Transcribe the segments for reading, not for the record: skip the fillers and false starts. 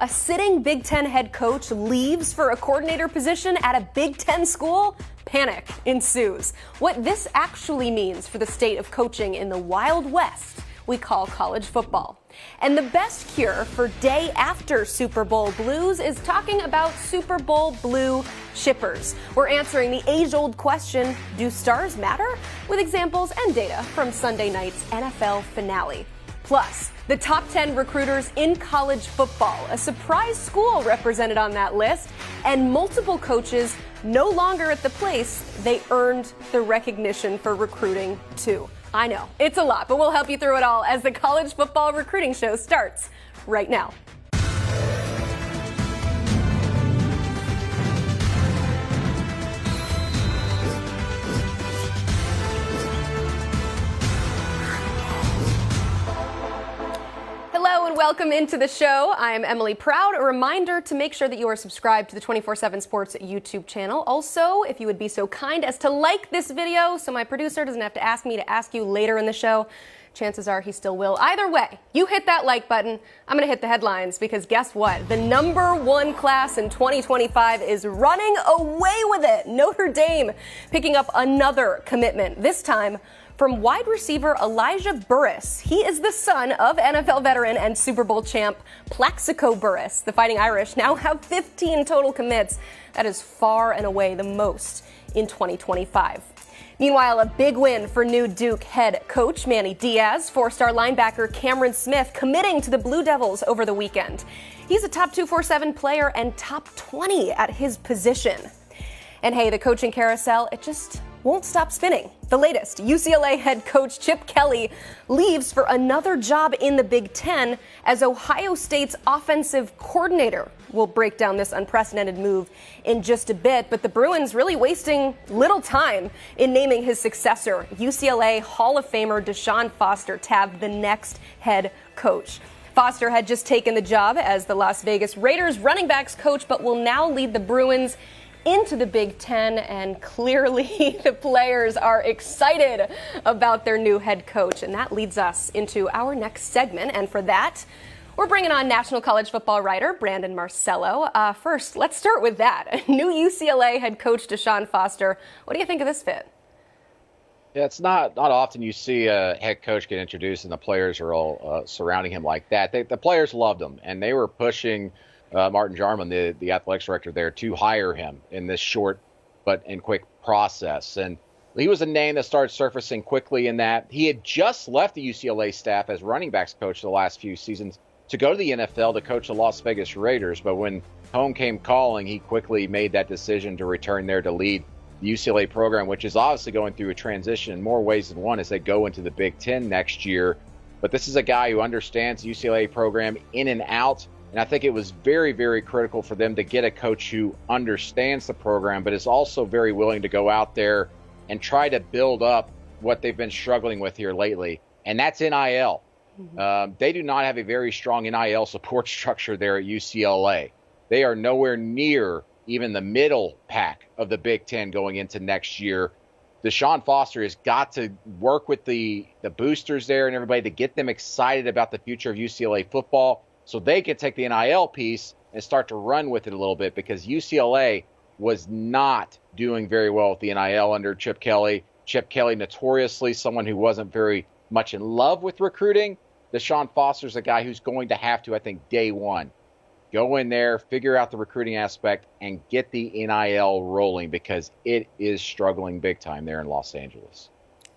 A sitting Big Ten head coach leaves for a coordinator position at a Big Ten school? Panic ensues. What this actually means for the state of coaching in the Wild West we call college football. And the best cure for day after Super Bowl blues is talking about Super Bowl blue shippers. We're answering the age-old question, do stars matter? With examples and data from Sunday night's NFL finale. Plus, the top 10 recruiters in college football, a surprise school represented on that list, and multiple coaches no longer at the place they earned the recognition for recruiting to. I know, it's a lot, but we'll help you through it all as the college football recruiting show starts right now. Hello and welcome into the show. I am Emily Proud. A reminder to make sure that you are subscribed to the 24/7 Sports YouTube channel. Also, if you would be so kind as to like this video so my producer doesn't have to ask me to ask you later in the show. Chances are he still will. Either way, you hit that like button. I'm going to hit the headlines because guess what? The #1 class in 2025 is running away with it. Notre Dame picking up another commitment, this time from wide receiver Elijah Burris. He is the son of NFL veteran and Super Bowl champ Plaxico Burris. The Fighting Irish now have 15 total commits. That is far and away the most in 2025. Meanwhile, a big win for new Duke head coach Manny Diaz. Four-star linebacker Cameron Smith committing to the Blue Devils over the weekend. He's a top 247 player and top 20 at his position. And hey, the coaching carousel, it just won't stop spinning. The latest, UCLA head coach Chip Kelly leaves for another job in the Big Ten as Ohio State's offensive coordinator. We'll break down this unprecedented move in just a bit, but the Bruins really wasting little time in naming his successor, UCLA Hall of Famer Deshaun Foster, to have the next head coach. Foster had just taken the job as the Las Vegas Raiders running backs coach, but will now lead the Bruins into the Big Ten, and clearly the players are excited about their new head coach. And that leads us into our next segment. And for that, we're bringing on national college football writer Brandon Marcello. First, let's start with that. New UCLA head coach Deshaun Foster. What do you think of this fit? Yeah, it's not often you see a head coach get introduced and the players are all surrounding him like that. The players loved him, and they were pushing Martin Jarman, the athletics director there, to hire him in this short but quick process. And he was a name that started surfacing quickly in that he had just left the UCLA staff as running backs coach the last few seasons to go to the NFL to coach the Las Vegas Raiders. But when home came calling, he quickly made that decision to return there to lead the UCLA program, which is obviously going through a transition in more ways than one as they go into the Big Ten next year. But this is a guy who understands the UCLA program in and out. And I think it was very, very critical for them to get a coach who understands the program, but is also very willing to go out there and try to build up what they've been struggling with here lately. And that's NIL. They do not have a very strong NIL support structure there at UCLA. They are nowhere near even the middle pack of the Big Ten going into next year. Deshaun Foster has got to work with the boosters there and everybody to get them excited about the future of UCLA football, so they can take the NIL piece and start to run with it a little bit, because UCLA was not doing very well with the NIL under Chip Kelly. Chip Kelly, notoriously someone who wasn't very much in love with recruiting. Deshaun Foster's a guy who's going to have to, I think, day one, go in there, figure out the recruiting aspect, and get the NIL rolling, because it is struggling big time there in Los Angeles.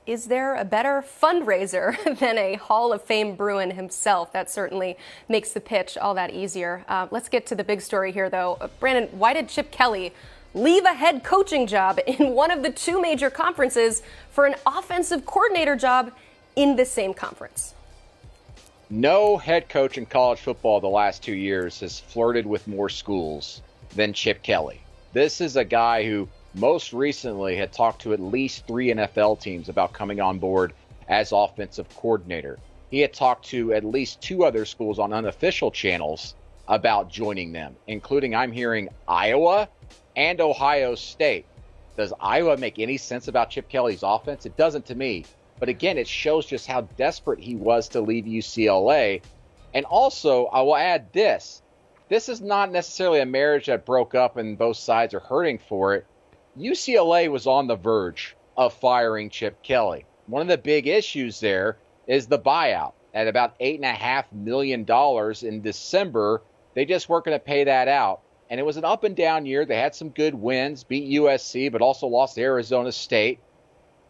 Is there a better fundraiser than a Hall of Fame Bruin himself? That certainly makes the pitch all that easier. Let's get to the big story here, though. Brandon, why did Chip Kelly leave a head coaching job in one of the two major conferences for an offensive coordinator job in the same conference? No head coach in college football the last 2 years has flirted with more schools than Chip Kelly. This is a guy who most recently had talked to at least 3 NFL teams about coming on board as offensive coordinator. He had talked to at least 2 other schools on unofficial channels about joining them, including, I'm hearing, Iowa and Ohio State. Does Iowa make any sense about Chip Kelly's offense? It doesn't to me. But again, it shows just how desperate he was to leave UCLA. And also, I will add this. this is not necessarily a marriage that broke up and both sides are hurting for it. UCLA was on the verge of firing Chip Kelly. One of the big issues there is the buyout at about $8.5 million in December. They just weren't going to pay that out. And it was an up and down year. They had some good wins, beat USC, but also lost to Arizona State.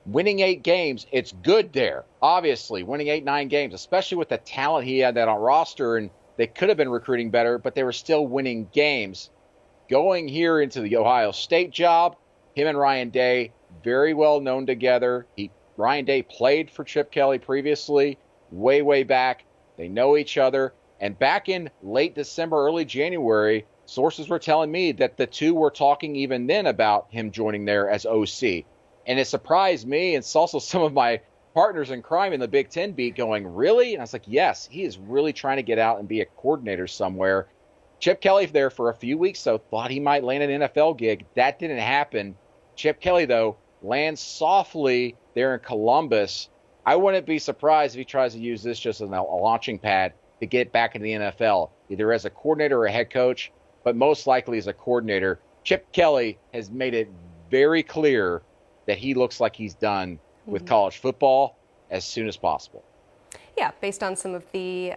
Winning 8 games, it's good there. Obviously, winning 8-9 games, especially with the talent he had that on roster, and they could have been recruiting better, but they were still winning games. Going here into the Ohio State job, him and Ryan Day, very well known together. Ryan Day played for Chip Kelly previously, way back. They know each other. And back in late December, early January, sources were telling me that the two were talking even then about him joining there as OC. And it surprised me, and it's also some of my partners in crime in the Big Ten beat going, really? And I was like, yes, he is really trying to get out and be a coordinator somewhere. Chip Kelly there for a few weeks, so thought he might land an NFL gig. That didn't happen. Chip Kelly, though, lands softly there in Columbus. I wouldn't be surprised if he tries to use this just as a launching pad to get back into the NFL, either as a coordinator or a head coach, but most likely as a coordinator. Chip Kelly has made it very clear that he looks like he's done with college football as soon as possible. Yeah, based on some of the,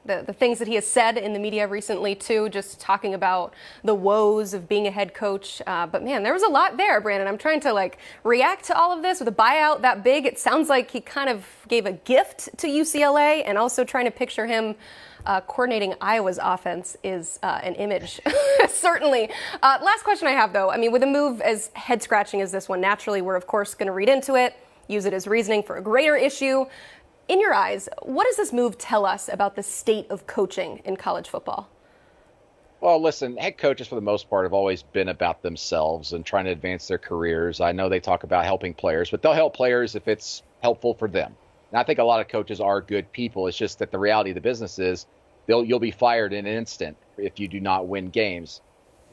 the things that he has said in the media recently, too, just talking about the woes of being a head coach. But, man, there was a lot there, Brandon. I'm trying to, react to all of this with a buyout that big. It sounds like he kind of gave a gift to UCLA, and also trying to picture him coordinating Iowa's offense is an image, certainly. Last question I have, though. I mean, with a move as head-scratching as this one, naturally, we're, of course, going to read into it, use it as reasoning for a greater issue. In your eyes, what does this move tell us about the state of coaching in college football? Well, listen, head coaches, for the most part, have always been about themselves and trying to advance their careers. I know they talk about helping players, but they'll help players if it's helpful for them. And I think a lot of coaches are good people. It's just that the reality of the business is you'll be fired in an instant if you do not win games.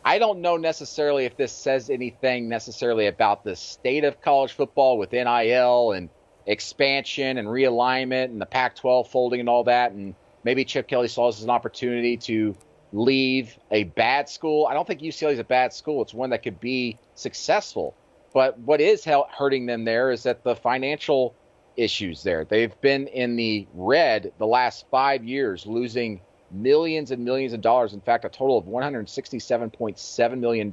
I don't know necessarily if this says anything necessarily about the state of college football with NIL and expansion and realignment and the Pac-12 folding and all that. And maybe Chip Kelly saw this as an opportunity to leave a bad school. I don't think UCLA is a bad school. It's one that could be successful. But what is hurting them there is that the financial issues there. They've been in the red the last 5 years, losing millions and millions of dollars. In fact, a total of $167.7 million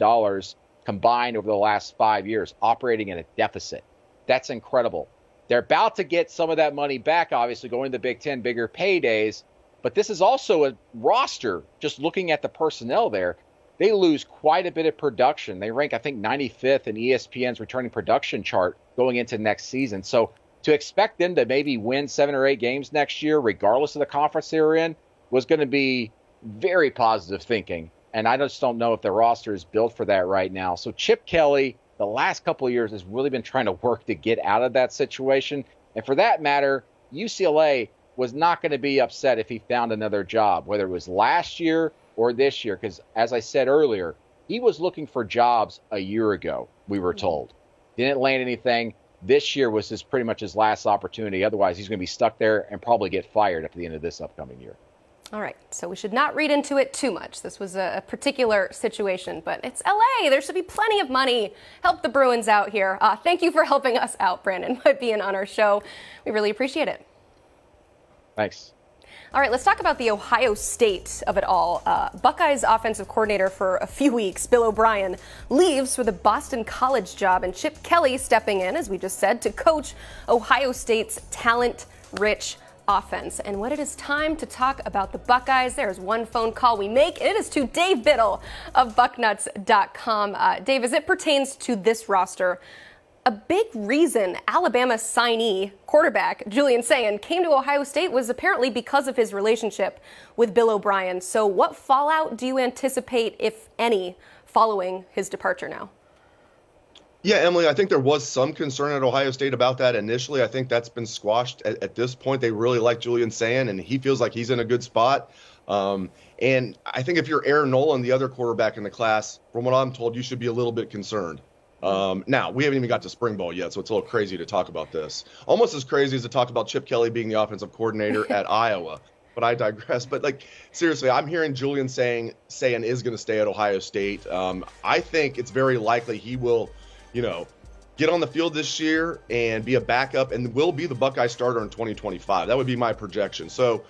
combined over the last 5 years, operating in a deficit. That's incredible. They're about to get some of that money back, obviously, going to the Big Ten, bigger paydays. But this is also a roster, just looking at the personnel there. They lose quite a bit of production. They rank, I think, 95th in ESPN's returning production chart going into next season. So to expect them to maybe win 7 or 8 games next year, regardless of the conference they were in, was going to be very positive thinking. And I just don't know if the roster is built for that right now. So Chip Kelly, the last couple of years, has really been trying to work to get out of that situation. And for that matter, UCLA was not going to be upset if he found another job, whether it was last year or this year. Because as I said earlier, he was looking for jobs a year ago, we were told. Didn't land anything. This year was pretty much his last opportunity. Otherwise, he's going to be stuck there and probably get fired at the end of this upcoming year. All right, so we should not read into it too much. This was a particular situation, but it's LA. There should be plenty of money. Help the Bruins out here. Thank you for helping us out, Brandon, by being on our show. We really appreciate it. Thanks. All right, let's talk about the Ohio State of it all. Buckeyes offensive coordinator for a few weeks, Bill O'Brien, leaves for the Boston College job, and Chip Kelly stepping in, as we just said, to coach Ohio State's talent-rich offense. And when it is time to talk about the Buckeyes, there's one phone call we make, and it is to Dave Biddle of Bucknuts.com. Dave, as it pertains to this roster, a big reason Alabama signee quarterback Julian Sayin came to Ohio State was apparently because of his relationship with Bill O'Brien. So what fallout do you anticipate, if any, following his departure now? Yeah, Emily, I think there was some concern at Ohio State about that initially. I think that's been squashed at this point. They really like Julian Sayin, and he feels like he's in a good spot. And I think if you're Aaron Nolan, the other quarterback in the class, from what I'm told, you should be a little bit concerned. Now, we haven't even got to spring ball yet, so it's a little crazy to talk about this. Almost as crazy as to talk about Chip Kelly being the offensive coordinator at Iowa. but I digress. But like seriously, I'm hearing Julian saying is going to stay at Ohio State. I think it's very likely he will, get on the field this year and be a backup and will be the Buckeye starter in 2025. That would be my projection. So,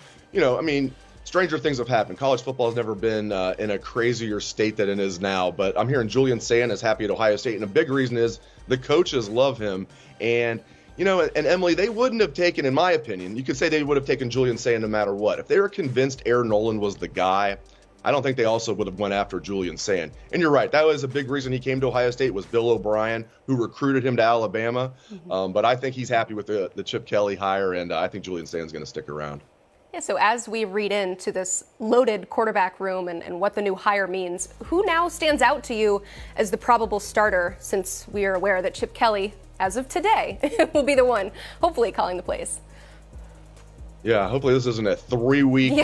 stranger things have happened. College football has never been in a crazier state than it is now. But I'm hearing Julian Sand is happy at Ohio State, and a big reason is the coaches love him. And and Emily, they wouldn't have taken, in my opinion, you could say they would have taken Julian Sand no matter what. If they were convinced Aaron Nolan was the guy, I don't think they also would have went after Julian Sand. And you're right, that was a big reason he came to Ohio State was Bill O'Brien, who recruited him to Alabama. But I think he's happy with the Chip Kelly hire, and I think Julian Sand's going to stick around. Yeah, so as we read into this loaded quarterback room and what the new hire means, who now stands out to you as the probable starter, since we are aware that Chip Kelly, as of today, will be the one hopefully calling the plays? Yeah, hopefully this isn't a 3-week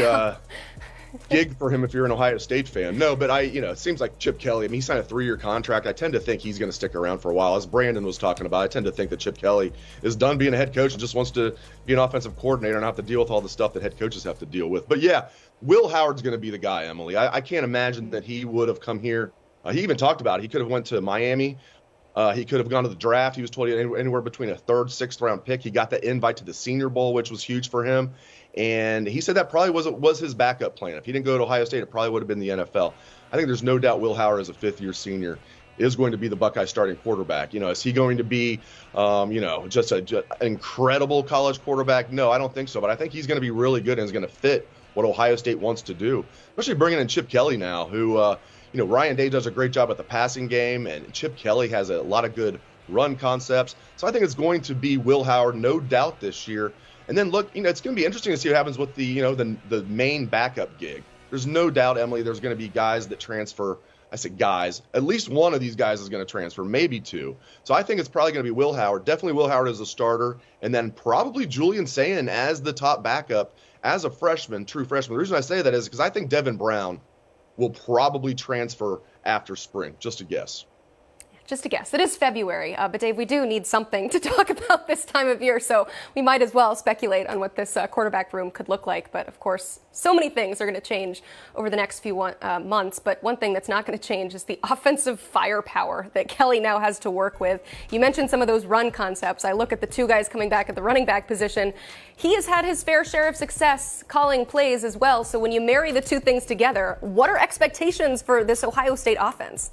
gig for him if you're an Ohio State fan. No, but it seems like Chip Kelly, he signed a 3-year contract. I tend to think he's going to stick around for a while. As Brandon was talking about, I tend to think that Chip Kelly is done being a head coach and just wants to be an offensive coordinator and not have to deal with all the stuff that head coaches have to deal with. But yeah, Will Howard's going to be the guy, Emily. I can't imagine that he would have come here. He even talked about it. He could have went to Miami. He could have gone to the draft. He was told anywhere between a 3rd, 6th round pick. He got the invite to the Senior Bowl, which was huge for him. And he said that probably was his backup plan. If he didn't go to Ohio State, it probably would have been the NFL. I think there's no doubt Will Howard, as a 5th-year senior, is going to be the Buckeye starting quarterback. Is he going to be, just an incredible college quarterback? No, I don't think so. But I think he's going to be really good and is going to fit what Ohio State wants to do, especially bringing in Chip Kelly now, who, Ryan Day does a great job at the passing game, and Chip Kelly has a lot of good run concepts. So I think it's going to be Will Howard, no doubt, this year. And then look, it's going to be interesting to see what happens with the main backup gig. There's no doubt, Emily, there's going to be guys that transfer. I said guys. At least one of these guys is going to transfer, maybe 2. So I think it's probably going to be Will Howard. Definitely Will Howard as a starter, and then probably Julian Sand as the top backup as a freshman, true freshman. The reason I say that is because I think Devin Brown will probably transfer after spring, just a guess. Just a guess. It is February, but Dave, we do need something to talk about this time of year, so we might as well speculate on what this quarterback room could look like. But of course, so many things are going to change over the next few months. But one thing that's not going to change is the offensive firepower that Kelly now has to work with. You mentioned some of those run concepts. I look at the 2 guys coming back at the running back position. He has had his fair share of success calling plays as well. So when you marry the 2 things together, what are expectations for this Ohio State offense?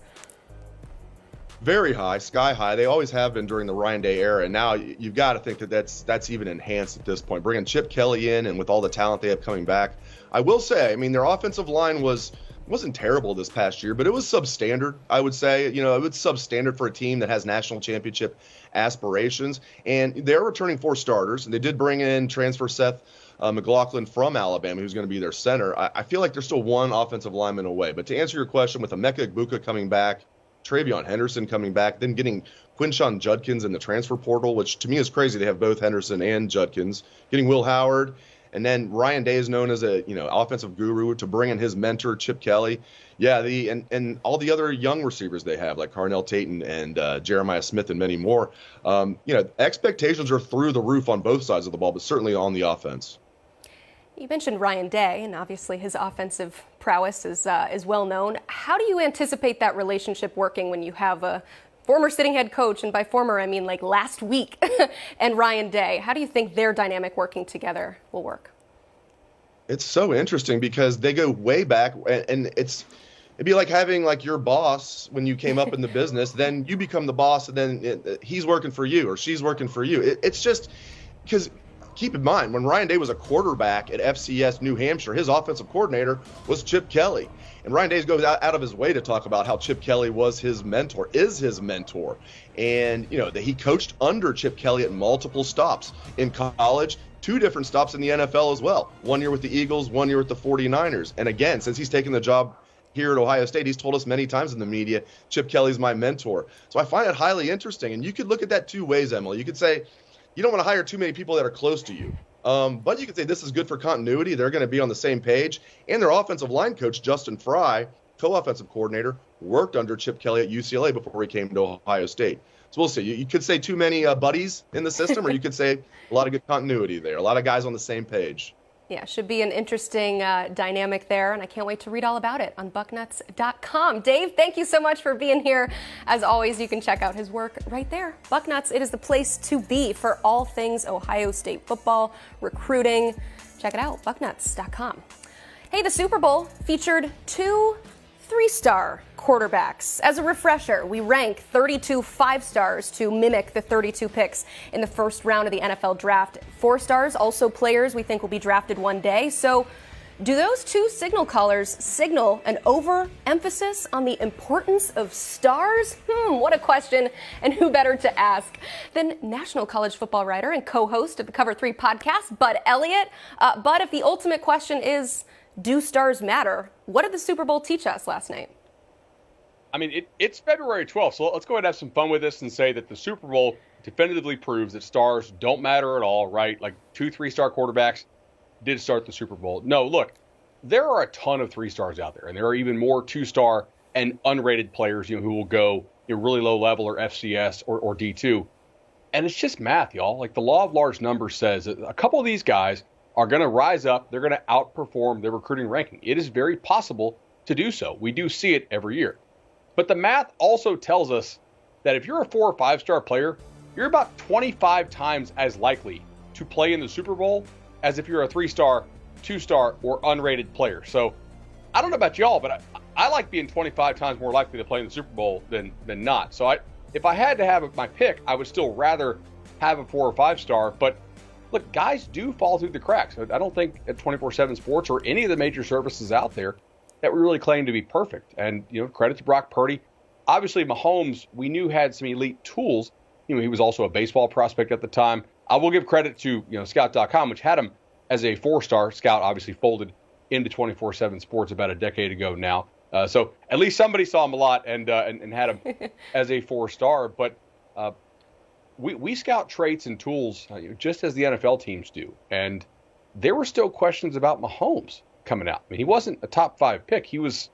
Very high, sky high. They always have been during the Ryan Day era, and now you've got to think that that's even enhanced at this point. Bringing Chip Kelly in and with all the talent they have coming back, I will say, their offensive line wasn't terrible this past year, but it was substandard. I would say, it was substandard for a team that has national championship aspirations, and they're returning 4 starters, and they did bring in transfer Seth McLaughlin from Alabama, who's going to be their center. I feel like they're still 1 offensive lineman away. But to answer your question, with Emeka Egbuka coming back, Travion Henderson coming back, then getting Quinshon Judkins in the transfer portal, which to me is crazy. They have both Henderson and Judkins. Getting Will Howard, and then Ryan Day is known as a offensive guru to bring in his mentor Chip Kelly. Yeah, and all the other young receivers they have like Carnell Tate and Jeremiah Smith and many more. Expectations are through the roof on both sides of the ball, but certainly on the offense. You mentioned Ryan Day, and obviously his offensive prowess is well known. How do you anticipate that relationship working when you have a former sitting head coach, and by former I mean like last week, and Ryan Day? How do you think their dynamic working together will work? It's so interesting because they go way back, and it'd be like having like your boss when you came up in the business, then you become the boss, and then he's working for you or she's working for you. It's just because. Keep in mind, when Ryan Day was a quarterback at FCS New Hampshire, his offensive coordinator was Chip Kelly. And Ryan Day goes out of his way to talk about how Chip Kelly was his mentor, is his mentor. And, that he coached under Chip Kelly at multiple stops in college, 2 different stops in the NFL as well. 1 year with the Eagles, 1 year with the 49ers. And again, since he's taken the job here at Ohio State, he's told us many times in the media, Chip Kelly's my mentor. So I find it highly interesting. And you could look at that 2 ways, Emily. You could say, you don't want to hire too many people that are close to you. But you could say this is good for continuity. They're going to be on the same page. And their offensive line coach, Justin Fry, co-offensive coordinator, worked under Chip Kelly at UCLA before he came to Ohio State. So we'll see. You could say too many buddies in the system, or you could say a lot of good continuity there, a lot of guys on the same page. Yeah, should be an interesting dynamic there, and I can't wait to read all about it on bucknuts.com. Dave, thank you so much for being here. As always, you can check out his work right there. Bucknuts, it is the place to be for all things Ohio State football, recruiting. Check it out, bucknuts.com. Hey, the Super Bowl featured 2 3-star quarterbacks. As a refresher, we rank 32 5-stars to mimic the 32 picks in the first round of the NFL draft. 4 stars, also players we think will be drafted one day. So do those 2 signal callers signal an overemphasis on the importance of stars? What a question, and who better to ask than national college football writer and co-host of the Cover 3 podcast, Bud Elliott. Bud, if the ultimate question is, do stars matter? What did the Super Bowl teach us last night? I mean, it's February 12th, so let's go ahead and have some fun with this and say that the Super Bowl definitively proves that stars don't matter at all, right? Like 2 3-star quarterbacks did start the Super Bowl. No, look, there are a ton of 3-stars out there, and there are even more 2-star and unrated players, who will go really low level or FCS or D2. And it's just math, y'all. Like the law of large numbers says that a couple of these guys are going to rise up. They're going to outperform their recruiting ranking. It is very possible to do so. We do see it every year. But the math also tells us that if you're a 4 or 5-star player, you're about 25 times as likely to play in the Super Bowl as if you're a 3-star, 2-star, or unrated player. So I don't know about y'all, but I like being 25 times more likely to play in the Super Bowl than not. So if I had to have my pick, I would still rather have a 4 or 5-star. But look, guys do fall through the cracks. I don't think at 24/7 Sports or any of the major services out there that we really claim to be perfect. And, credit to Brock Purdy. Obviously, Mahomes, we knew had some elite tools. He was also a baseball prospect at the time. I will give credit to, Scout.com, which had him as a 4-star. Scout obviously folded into 24/7 Sports about a decade ago now. So at least somebody saw him a lot and had him as a 4-star. But we scout traits and tools just as the NFL teams do. And there were still questions about Mahomes coming out. I mean, he wasn't a top 5 pick. He was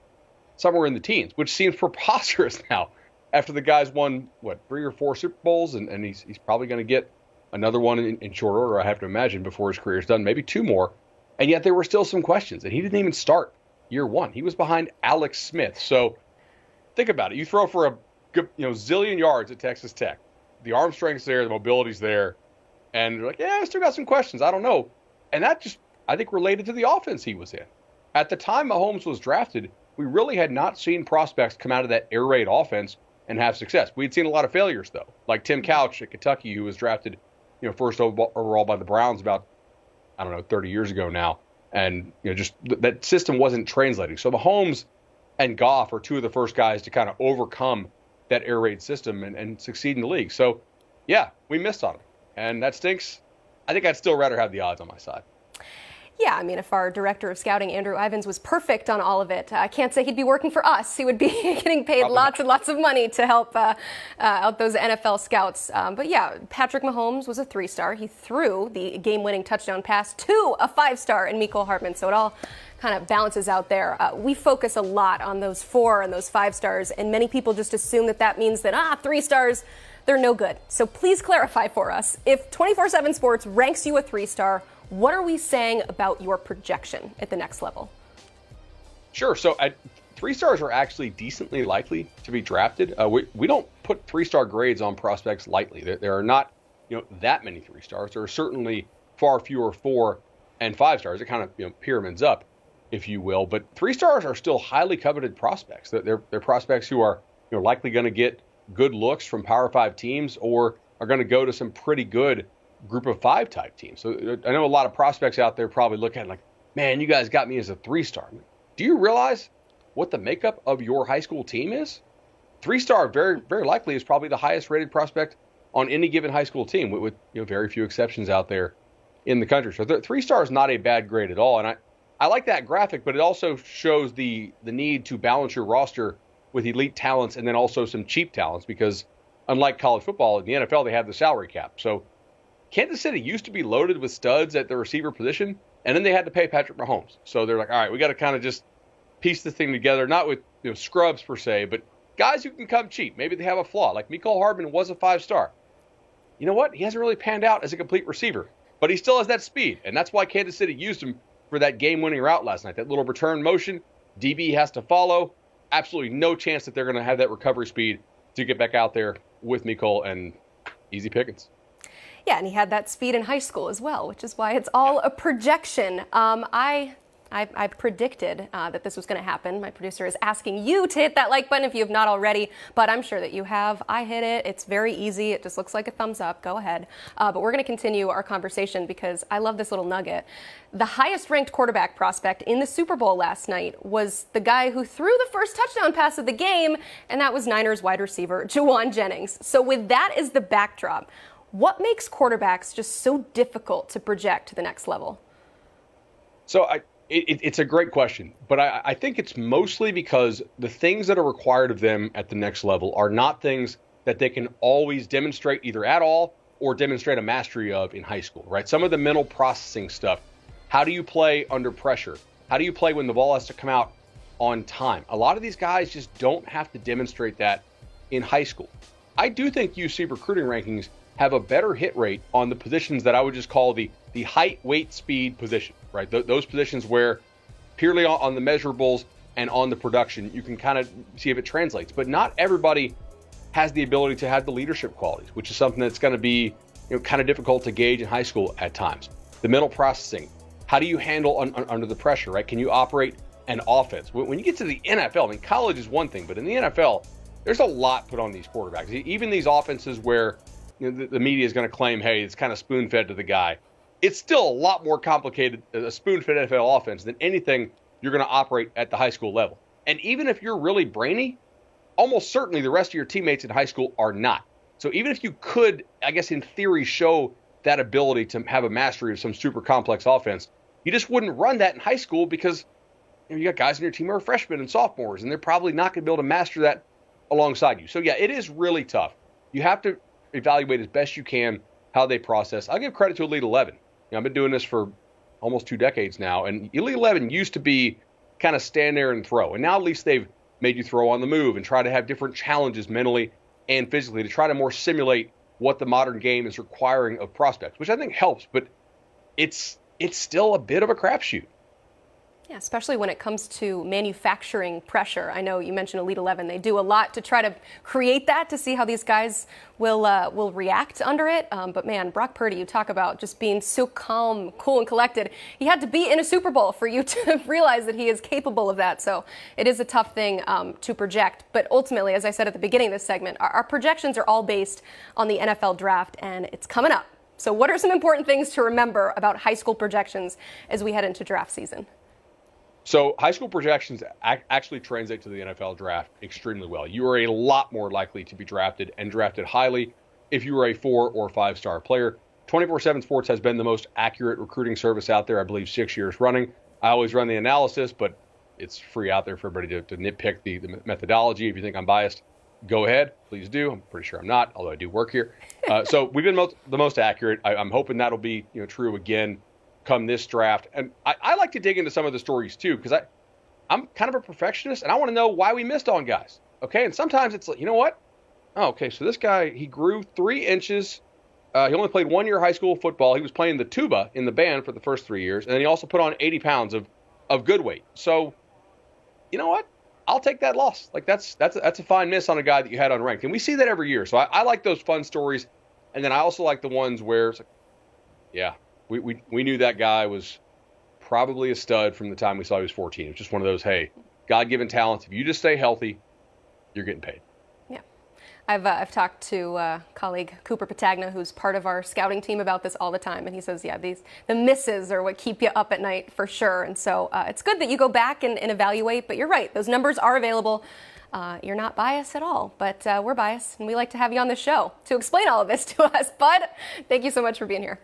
somewhere in the teens, which seems preposterous now after the guy's won, 3 or 4 Super Bowls, and he's probably going to get another one in short order, I have to imagine, before his career is done, maybe 2 more. And yet there were still some questions, and he didn't even start year 1. He was behind Alex Smith. So think about it. You throw for a good, zillion yards at Texas Tech. The arm strength's there, the mobility's there, and you're like, yeah, I still got some questions. I don't know. And that just, I think, related to the offense he was in. At the time Mahomes was drafted, we really had not seen prospects come out of that air raid offense and have success. We'd seen a lot of failures, though, like Tim Couch at Kentucky, who was drafted, first overall by the Browns about, 30 years ago now. And, just that system wasn't translating. So Mahomes and Goff are 2 of the first guys to kind of overcome that air raid system and succeed in the league. So, yeah, we missed on him. And that stinks. I think I'd still rather have the odds on my side. Yeah, I mean, if our director of scouting, Andrew Ivins, was perfect on all of it, I can't say he'd be working for us. He would be getting paid lots and lots of money to help out those NFL scouts. But yeah, Patrick Mahomes was a 3-star. He threw the game-winning touchdown pass to a 5-star in Mecole Hardman. So it all kind of balances out there. We focus a lot on those 4 and those 5-stars, and many people just assume that means that 3-stars, they're no good. So please clarify for us. If 24/7 Sports ranks you a 3-star, what are we saying about your projection at the next level? Sure. So 3-stars are actually decently likely to be drafted. We don't put 3-star grades on prospects lightly. There are not that many 3-stars. There are certainly far fewer 4 and 5-stars. It kind of pyramids up, if you will. But 3-stars are still highly coveted prospects. They're prospects who are likely going to get good looks from Power 5 teams or are going to go to some pretty good Group of 5 type teams. So I know a lot of prospects out there probably look at it like, man, you guys got me as a 3-star. Do you realize what the makeup of your high school team is? 3-star very, very likely is probably the highest rated prospect on any given high school team with very few exceptions out there in the country. So 3-star is not a bad grade at all. And I like that graphic, but it also shows the need to balance your roster with elite talents and then also some cheap talents because unlike college football, in the NFL, they have the salary cap. So Kansas City used to be loaded with studs at the receiver position, and then they had to pay Patrick Mahomes. So they're like, all right, we got to kind of just piece the thing together, not with scrubs per se, but guys who can come cheap. Maybe they have a flaw. Like Mecole Hardman was a 5-star. You know what? He hasn't really panned out as a complete receiver. but he still has that speed. And that's why Kansas City used him for that game-winning route last night. That little return motion, DB has to follow. Absolutely no chance that they're going to have that recovery speed to get back out there with Mecole, and easy pickings. Yeah, and he had that speed in high school as well, which is why it's all a projection. I predicted that this was going to happen. My producer is asking you to hit that like button if you have not already, but I'm sure that you have. I hit it. It's very easy. It just looks like a thumbs up. Go ahead. But we're going to continue our conversation because I love this little nugget. The highest ranked quarterback prospect in the Super Bowl last night was the guy who threw the first touchdown pass of the game, and that was Niners wide receiver Juwan Jennings. So with that as the backdrop, what makes quarterbacks just so difficult to project to the next level? So it's a great question, but I think it's mostly because the things that are required of them at the next level are not things that they can always demonstrate either at all or demonstrate a mastery of in high school, right? Some of the mental processing stuff. How do you play under pressure? How do you play when the ball has to come out on time? A lot of these guys just don't have to demonstrate that in high school. I do think UC recruiting rankings have a better hit rate on the positions that I would just call the height, weight, speed position, right? Those positions where purely on the measurables and on the production, you can kind of see if it translates. But not everybody has the ability to have the leadership qualities, which is something that's going to be kind of difficult to gauge in high school at times. The mental processing, how do you handle under the pressure, right? Can you operate an offense? When you get to the NFL, I mean, college is one thing, but in the NFL, there's a lot put on these quarterbacks. Even these offenses where the media is going to claim, hey, it's kind of spoon-fed to the guy. It's still a lot more complicated, a spoon-fed NFL offense, than anything you're going to operate at the high school level. And even if you're really brainy, almost certainly the rest of your teammates in high school are not. So even if you could, I guess in theory, show that ability to have a mastery of some super complex offense, you just wouldn't run that in high school because you got guys on your team who are freshmen and sophomores, and they're probably not going to be able to master that alongside you. So yeah, it is really tough. You have to evaluate as best you can how they process. I'll give credit to Elite 11. I've been doing this for almost 2 decades now, and Elite 11 used to be kind of stand there and throw. And now at least they've made you throw on the move and try to have different challenges mentally and physically to try to more simulate what the modern game is requiring of prospects, which I think helps, but it's still a bit of a crapshoot. Yeah, especially when it comes to manufacturing pressure. I know you mentioned Elite 11. They do a lot to try to create that, to see how these guys will react under it. But man, Brock Purdy, you talk about just being so calm, cool, and collected. He had to be in a Super Bowl for you to realize that he is capable of that. So it is a tough thing to project. But ultimately, as I said at the beginning of this segment, our projections are all based on the NFL draft, and it's coming up. So what are some important things to remember about high school projections as we head into draft season? So high school projections actually translate to the NFL draft extremely well. You are a lot more likely to be drafted and drafted highly if you are a 4 or 5-star player. 24/7 Sports has been the most accurate recruiting service out there, I believe 6 years running. I always run the analysis, but it's free out there for everybody to nitpick the methodology. If you think I'm biased, go ahead. Please do. I'm pretty sure I'm not, although I do work here. So we've been the most accurate. I'm hoping that'll be true again come this draft. And I like to dig into some of the stories too, because I'm kind of a perfectionist and I want to know why we missed on guys. Okay. And sometimes it's like, you know what? Oh, okay. So this guy, he grew 3 inches. He only played 1 year high school football. He was playing the tuba in the band for the first 3 years. And then he also put on 80 pounds of good weight. So you know what? I'll take that loss. Like that's a fine miss on a guy that you had unranked. And we see that every year. So I like those fun stories. And then I also like the ones where it's like, yeah, we knew that guy was probably a stud from the time we saw he was 14. It's just one of those, hey, God-given talents. If you just stay healthy, you're getting paid. Yeah. I've talked to colleague Cooper Patagna, who's part of our scouting team, about this all the time. And he says, yeah, the misses are what keep you up at night for sure. And so it's good that you go back and evaluate. But you're right. Those numbers are available. You're not biased at all, but we're biased. And we like to have you on the show to explain all of this to us. Bud, thank you so much for being here.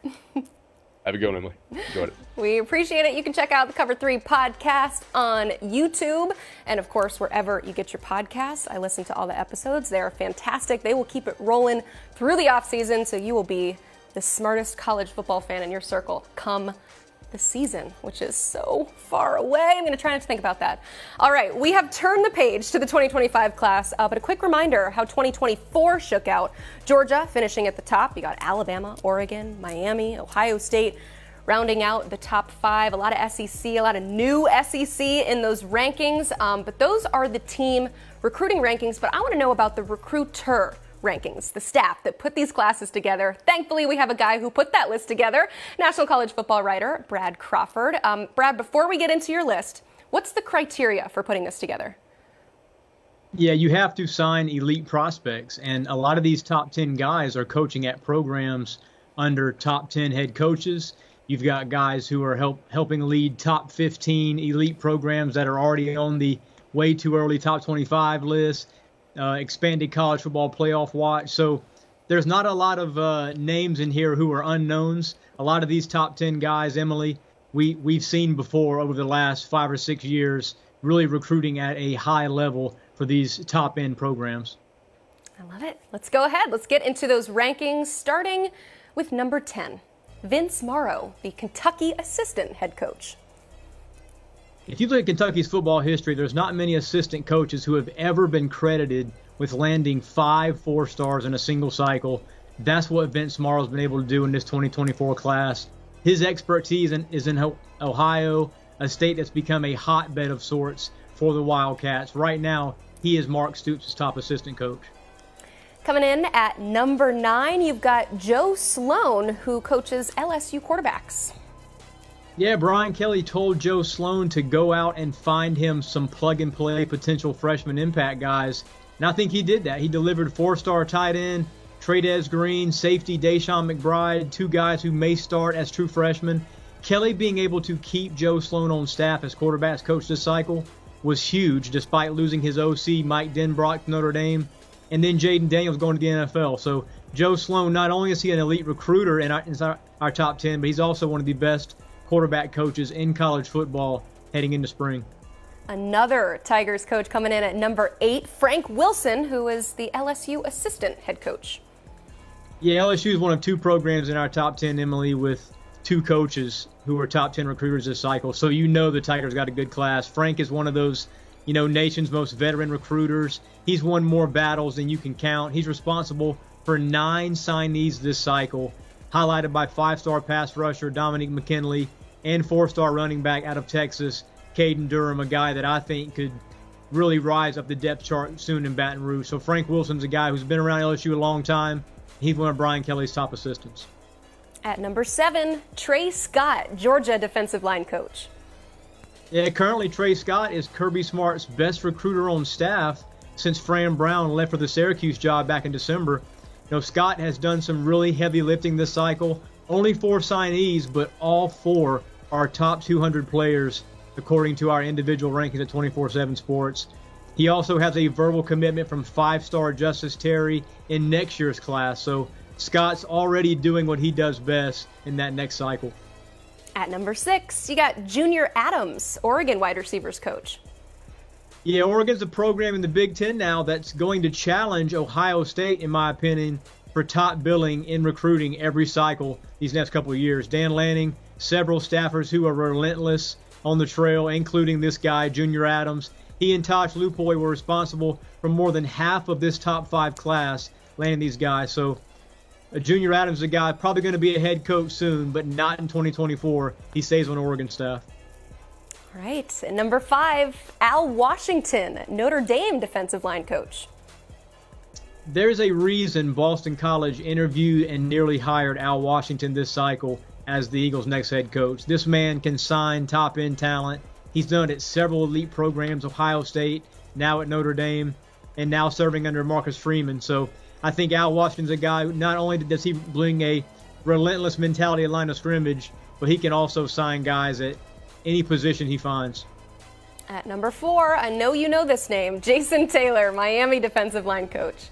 Have a good one, Emily. Enjoyed it. We appreciate it. You can check out the Cover 3 podcast on YouTube and, of course, wherever you get your podcasts. I listen to all the episodes. They are fantastic. They will keep it rolling through the offseason, so you will be the smartest college football fan in your circle come the season, which is so far away. I'm going to try not to think about that. All right, we have turned the page to the 2025 class, but a quick reminder how 2024 shook out. Georgia finishing at the top. You got Alabama, Oregon, Miami, Ohio State, rounding out the top 5. A lot of SEC, a lot of new SEC in those rankings, but those are the team recruiting rankings. But I want to know about the recruiter rankings, the staff that put these classes together. Thankfully, we have a guy who put that list together, National College Football writer Brad Crawford. Brad, before we get into your list, what's the criteria for putting this together? Yeah, you have to sign elite prospects, and a lot of these top 10 guys are coaching at programs under top 10 head coaches. You've got guys who are helping lead top 15 elite programs that are already on the way too early top 25 list. Expanded college football playoff watch. So there's not a lot of names in here who are unknowns. A lot of these top 10 guys, Emily, we've seen before over the last 5 or 6 years, really recruiting at a high level for these top end programs. I love it. Let's go ahead. Let's get into those rankings, starting with number 10, Vince Morrow, the Kentucky assistant head coach. If you look at Kentucky's football history, there's not many assistant coaches who have ever been credited with landing 5 4-stars in a single cycle. That's what Vince Morrow's been able to do in this 2024 class. His expertise is in Ohio, a state that's become a hotbed of sorts for the Wildcats. Right now, he is Mark Stoops' top assistant coach. Coming in at number 9, you've got Joe Sloan, who coaches LSU quarterbacks. Yeah, Brian Kelly told Joe Sloan to go out and find him some plug-and-play potential freshman impact guys, and I think he did that. He delivered 4-star tight end, Tradez Green, safety Deshaun McBride, 2 guys who may start as true freshmen. Kelly being able to keep Joe Sloan on staff as quarterbacks coach this cycle was huge, despite losing his OC, Mike Denbrock, to Notre Dame, and then Jaden Daniels going to the NFL. So Joe Sloan, not only is he an elite recruiter in our top 10, but he's also one of the best quarterback coaches in college football heading into spring. Another Tigers coach coming in at number 8, Frank Wilson, who is the LSU assistant head coach. Yeah, LSU is one of 2 programs in our top 10, Emily, with 2 coaches who are top 10 recruiters this cycle. So you know the Tigers got a good class. Frank is one of those, nation's most veteran recruiters. He's won more battles than you can count. He's responsible for 9 signees this cycle, highlighted by 5-star pass rusher Dominique McKinley and 4-star running back out of Texas, Caden Durham, a guy that I think could really rise up the depth chart soon in Baton Rouge. So Frank Wilson's a guy who's been around LSU a long time. He's one of Brian Kelly's top assistants. At number 7, Trey Scott, Georgia defensive line coach. Yeah, currently Trey Scott is Kirby Smart's best recruiter on staff since Fran Brown left for the Syracuse job back in December. Scott has done some really heavy lifting this cycle. Only 4 signees, but all 4 are top 200 players, according to our individual rankings at 24/7 Sports. He also has a verbal commitment from 5-star Justice Terry in next year's class. So Scott's already doing what he does best in that next cycle. At number 6, you got Junior Adams, Oregon wide receivers coach. Yeah, Oregon's a program in the Big Ten now that's going to challenge Ohio State, in my opinion, for top billing in recruiting every cycle these next couple of years. Dan Lanning, several staffers who are relentless on the trail, including this guy, Junior Adams. He and Tosh Lupoy were responsible for more than half of this top 5 class, landing these guys. So Junior Adams is a guy probably going to be a head coach soon, but not in 2024. He stays on Oregon staff. All right, at number 5, Al Washington, Notre Dame defensive line coach. There's a reason Boston College interviewed and nearly hired Al Washington this cycle as the Eagles' next head coach. This man can sign top-end talent. He's done it at several elite programs, Ohio State, now at Notre Dame, and now serving under Marcus Freeman. So I think Al Washington's a guy, not only does he bring a relentless mentality at line of scrimmage, but he can also sign guys at any position he finds. At number 4, I know you know this name, Jason Taylor, Miami defensive line coach.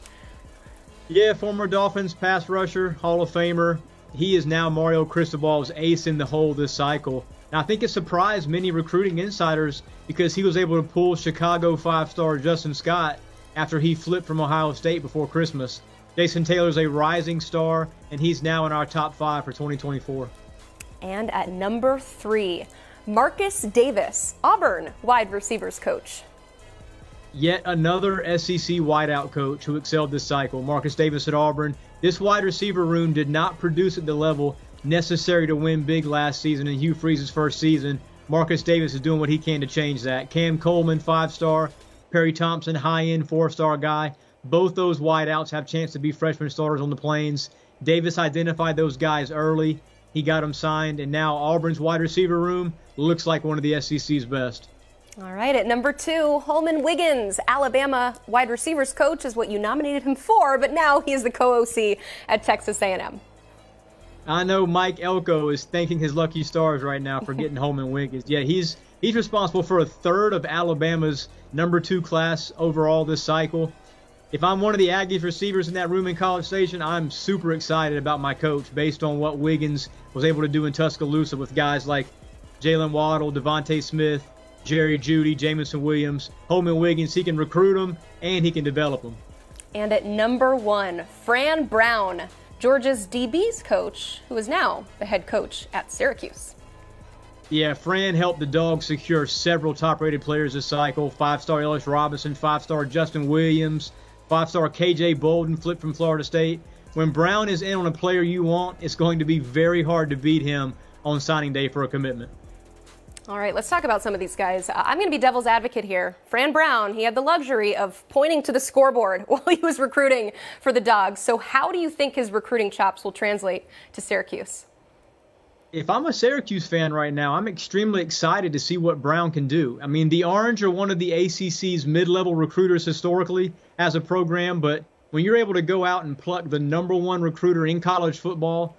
Yeah, former Dolphins pass rusher, Hall of Famer. He is now Mario Cristobal's ace in the hole this cycle. And I think it surprised many recruiting insiders because he was able to pull Chicago 5-star Justin Scott after he flipped from Ohio State before Christmas. Jason Taylor's a rising star, and he's now in our top 5 for 2024. And at number 3, Marcus Davis, Auburn wide receivers coach. Yet another SEC wideout coach who excelled this cycle, Marcus Davis at Auburn. This wide receiver room did not produce at the level necessary to win big last season in Hugh Freeze's first season. Marcus Davis is doing what he can to change that. Cam Coleman, 5-star. Perry Thompson, high-end 4-star guy. Both those wideouts have a chance to be freshman starters on the Plains. Davis identified those guys early. He got them signed, and now Auburn's wide receiver room looks like one of the SEC's best. All right, at number 2, Holman Wiggins, Alabama wide receivers coach is what you nominated him for, but now he is the co-OC at Texas A&M. I know Mike Elko is thanking his lucky stars right now for getting Holman Wiggins. Yeah, he's responsible for a third of Alabama's number 2 class overall this cycle. If I'm one of the Aggies receivers in that room in College Station, I'm super excited about my coach based on what Wiggins was able to do in Tuscaloosa with guys like Jalen Waddle, Devontae Smith, Jerry Jeudy, Jamison Williams. Holman Wiggins, he can recruit them and he can develop them. And at number 1, Fran Brown, Georgia's DB's coach, who is now the head coach at Syracuse. Yeah, Fran helped the Dogs secure several top-rated players this cycle. 5-star Ellis Robinson, 5-star Justin Williams, 5-star KJ Bolden, flipped from Florida State. When Brown is in on a player you want, it's going to be very hard to beat him on signing day for a commitment. All right, let's talk about some of these guys. I'm going to be devil's advocate here. Fran Brown, he had the luxury of pointing to the scoreboard while he was recruiting for the Dogs. So how do you think his recruiting chops will translate to Syracuse? If I'm a Syracuse fan right now, I'm extremely excited to see what Brown can do. I mean, the Orange are one of the ACC's mid-level recruiters historically as a program, but when you're able to go out and pluck the number 1 recruiter in college football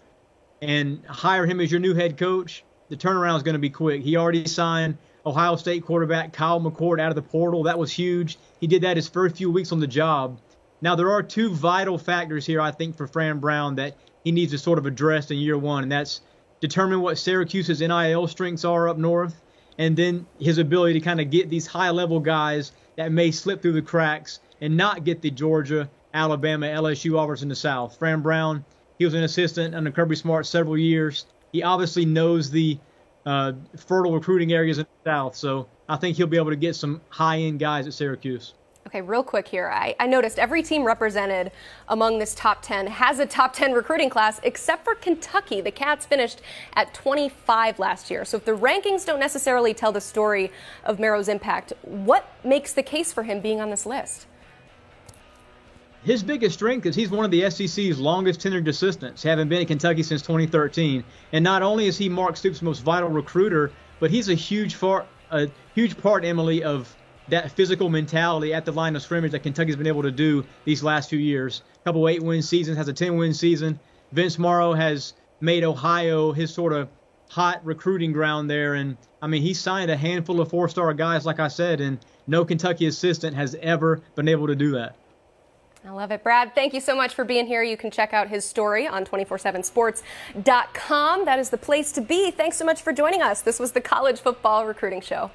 and hire him as your new head coach, the turnaround is going to be quick. He already signed Ohio State quarterback Kyle McCord out of the portal. That was huge. He did that his first few weeks on the job. Now, there are 2 vital factors here, I think, for Fran Brown that he needs to sort of address in year 1, and that's determine what Syracuse's NIL strengths are up north, and then his ability to kind of get these high-level guys that may slip through the cracks and not get the Georgia, Alabama, LSU offers in the South. Fran Brown, he was an assistant under Kirby Smart several years. He obviously knows the fertile recruiting areas in the South, so I think he'll be able to get some high-end guys at Syracuse. Okay, real quick here. I noticed every team represented among this top 10 has a top 10 recruiting class except for Kentucky. The Cats finished at 25 last year. So if the rankings don't necessarily tell the story of Merrow's impact, what makes the case for him being on this list? His biggest strength is he's one of the SEC's longest tenured assistants, having been at Kentucky since 2013. And not only is he Mark Stoops' most vital recruiter, but he's a huge part, Emily, of that physical mentality at the line of scrimmage that Kentucky's been able to do these last few years. A couple 8-win seasons, has a 10-win season. Vince Morrow has made Ohio his sort of hot recruiting ground there. And, I mean, he signed a handful of 4-star guys, like I said, and no Kentucky assistant has ever been able to do that. I love it. Brad, thank you so much for being here. You can check out his story on 247sports.com. That is the place to be. Thanks so much for joining us. This was the College Football Recruiting Show.